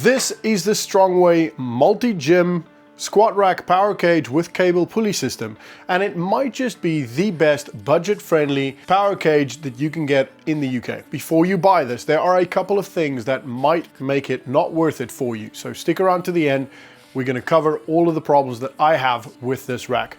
This is the Strongway multi-gym squat rack power cage with cable pulley system, and it might just be the best budget-friendly power cage that you can get in the UK. Before you buy this, there are a couple of things that might make it not worth it for you, so stick around to the end. We're going to cover all of the problems that I have with this rack.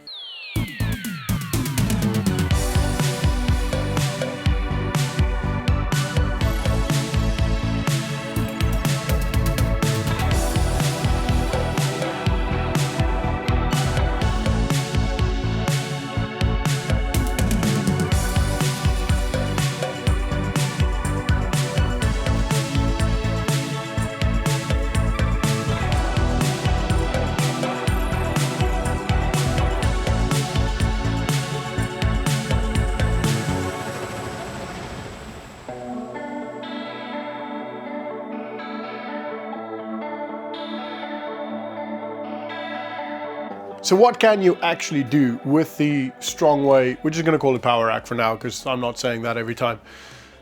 So what can you actually do with the Strongway? We're just going to call it power rack for now because I'm not saying that every time.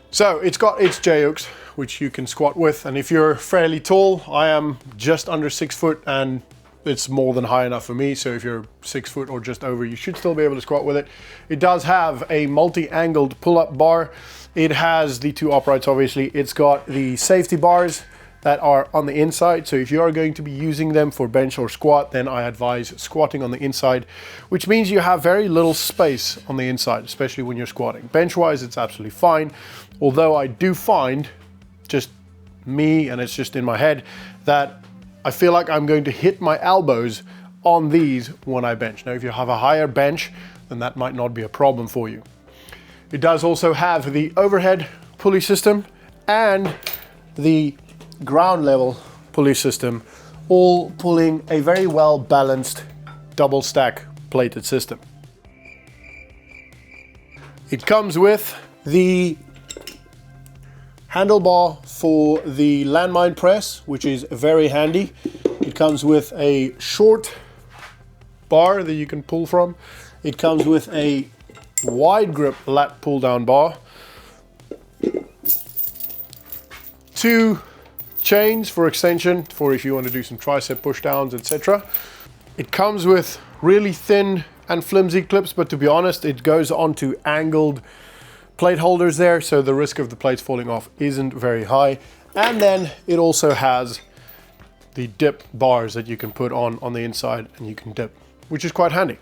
So it's got its J-hooks, which you can squat with. And if you're fairly tall, I am just under 6 foot and it's more than high enough for me. So if you're 6 foot or just over, you should still be able to squat with it. It does have a multi-angled pull-up bar. It has the two uprights, obviously. It's got the safety bars that are on the inside. So if you are going to be using them for bench or squat, then I advise squatting on the inside, which means you have very little space on the inside, especially when you're squatting. Bench wise, it's absolutely fine. Although I do find, just me, and it's just in my head, that I feel like I'm going to hit my elbows on these when I bench. Now, if you have a higher bench, then that might not be a problem for you. It does also have the overhead pulley system and the ground level pulley system, all pulling a very well balanced double stack plated system. It comes with the handlebar for the landmine press, which is very handy. It comes with a short bar that you can pull from. It comes with a wide grip lat pull down bar, two chains for extension for if you want to do some tricep push downs, etc. It comes with really thin and flimsy clips, but to be honest, it goes onto angled plate holders there, so the risk of the plates falling off isn't very high. And then it also has the dip bars that you can put on the inside and you can dip, which is quite handy.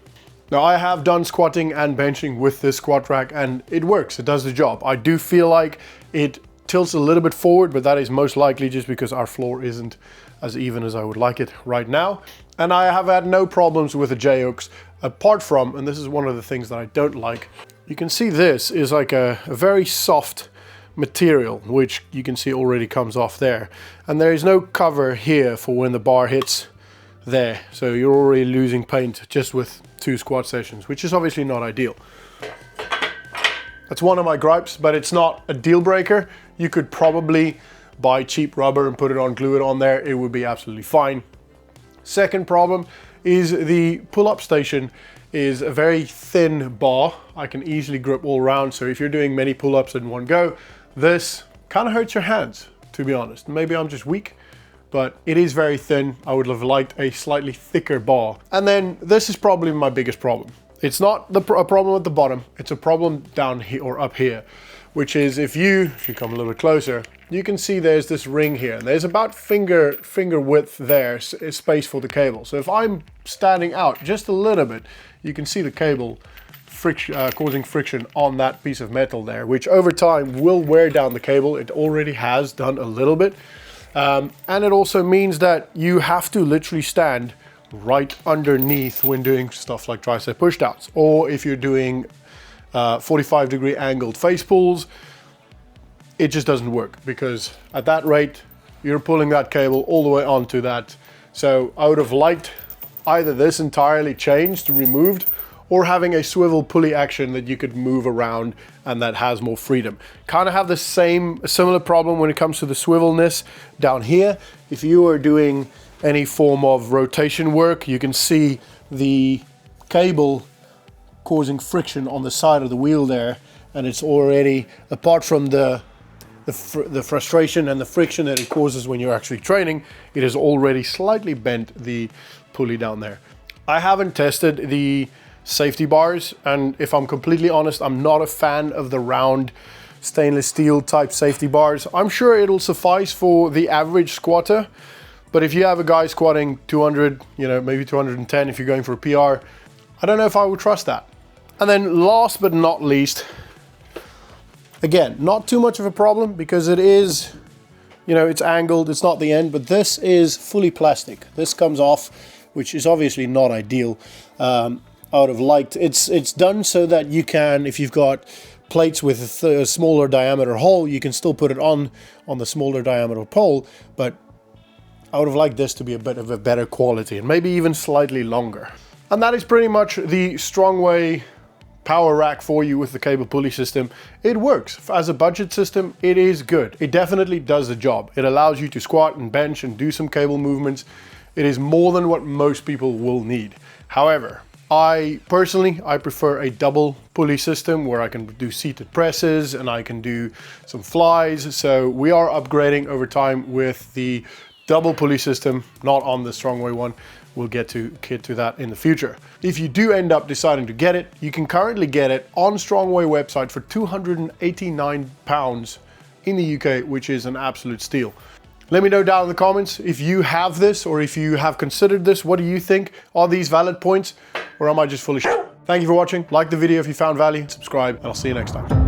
Now, I have done squatting and benching with this squat rack and it works, it does the job. I do feel like it tilts a little bit forward, but that is most likely just because our floor isn't as even as I would like it right now. And I have had no problems with the J-hooks apart from, and this is one of the things that I don't like, you can see this is like a very soft material, which you can see already comes off there. And there is no cover here for when the bar hits there. So you're already losing paint just with 2 squat sessions, which is obviously not ideal. That's one of my gripes, but it's not a deal breaker. You could probably buy cheap rubber and put it on, glue it on there. It would be absolutely fine. Second problem is the pull-up station is a very thin bar. I can easily grip all around. So if you're doing many pull-ups in one go, this kind of hurts your hands, to be honest. Maybe I'm just weak, but it is very thin. I would have liked a slightly thicker bar. And then this is probably my biggest problem. It's not a problem at the bottom, it's a problem down here or up here, which is if you come a little bit closer, you can see there's this ring here. And there's about finger width there, space for the cable. So if I'm standing out just a little bit, you can see the cable causing friction on that piece of metal there, which over time will wear down the cable. It already has done a little bit. And it also means that you have to literally stand right underneath when doing stuff like tricep push downs, or if you're doing 45-degree angled face pulls, it just doesn't work because at that rate you're pulling that cable all the way onto that. So I would have liked either this entirely changed, removed, or having a swivel pulley action that you could move around and that has more freedom. Kind of have the similar problem when it comes to the swivelness down here. If you are doing any form of rotation work, you can see the cable causing friction on the side of the wheel there, and it's already, apart from the the frustration and the friction that it causes when you're actually training, it has already slightly bent the pulley down there. I haven't tested the safety bars, and if I'm completely honest, I'm not a fan of the round stainless steel type safety bars. I'm sure it'll suffice for the average squatter, but if you have a guy squatting 200, you know, maybe 210 if you're going for a PR, I don't know if I would trust that. And then last but not least, again, not too much of a problem because it is, you know, it's angled, it's not the end, but this is fully plastic. This comes off, which is obviously not ideal. Out of light, it's done so that you can, if you've got plates with a smaller diameter hole, you can still put it on the smaller diameter pole, but I would have liked this to be a bit of a better quality and maybe even slightly longer. And that is pretty much the Strongway power rack for you with the cable pulley system. It works. As a budget system, it is good. It definitely does the job. It allows you to squat and bench and do some cable movements. It is more than what most people will need. However, I personally prefer a double pulley system where I can do seated presses and I can do some flies. So we are upgrading over time with the double pulley system, not on the Strongway one. We'll get to that in the future. If you do end up deciding to get it, you can currently get it on Strongway website for £289 in the UK, which is an absolute steal. Let me know down in the comments if you have this or if you have considered this. What do you think? Are these valid points or am I just full of shit? Thank you for watching. Like the video if you found value, subscribe, and I'll see you next time.